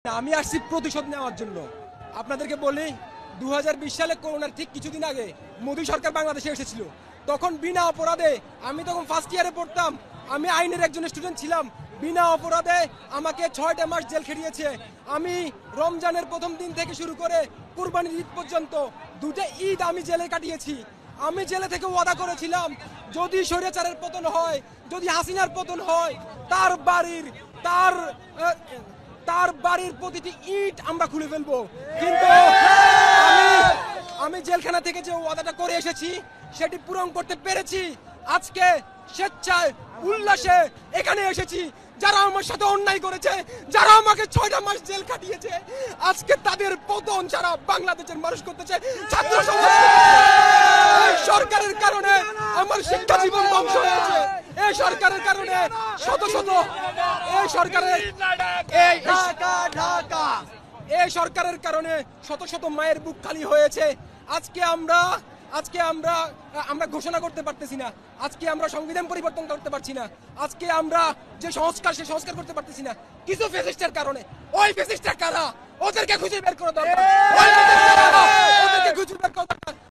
আমি আসছি প্রতিশোধ নেওয়ার জন্য। আপনাদেরকে বলি 2020 সালে করোনার ঠিক কিছুদিন আগে মোদী সরকার বাংলাদেশে এসেছিল। তখন বিনা অপরাধে, আমি তখন ফার্স্ট ইয়ারে পড়তাম, আমি আইনের একজন স্টুডেন্ট ছিলাম, বিনা অপরাধে আমাকে 6টা মাস জেল খেটিয়েছে। আমি রমজানের প্রথম দিন থেকে শুরু করে কুরবানির ঈদ পর্যন্ত 2টা ঈদ আমি জেলে কাটিয়েছি। আমি জেলে থেকে ওয়াদা করেছিলাম, যদি স্বৈরাচারের পতন হয়, যদি হাসিনার পতন হয়, তার বাড়ির প্রতিটি ইট আমরা খুলে ফেলবো। কিন্তু আমি জেলখানা থেকে যে ওয়াদাটা করে এসেছি সেটি পূরণ করতে পেরেছি। আজকে স্বেচ্ছায় উল্লাসে এখানে এসেছি। যারা আমার সাথে অন্যায় করেছে, যারা আমাকে 6টা মাস জেল কাটিয়েছে, আজকে তাদের পতন যারা বাংলাদেশের মানুষ করতেছে, ছাত্র সমাজ এই সরকারের কারণে আমার শিক্ষা জীবন ধ্বংস হয়েছে। এই সরকারের কারণে শত শত এই সরকারের কারণে শত শত মায়ের বুক খালি হয়েছে। আজকে আমরা ঘোষণা করতে পারতেছি না, আজকে আমরা সংবিধান পরিবর্তন করতে পারছি না, আজকে আমরা যে সংস্কার করতে পারতেছি না, কিছু ফ্যাসিস্টের কারণে। ওই ফ্যাসিস্টরা কারা? ওদেরকে খুঁজে বের করা দরকার।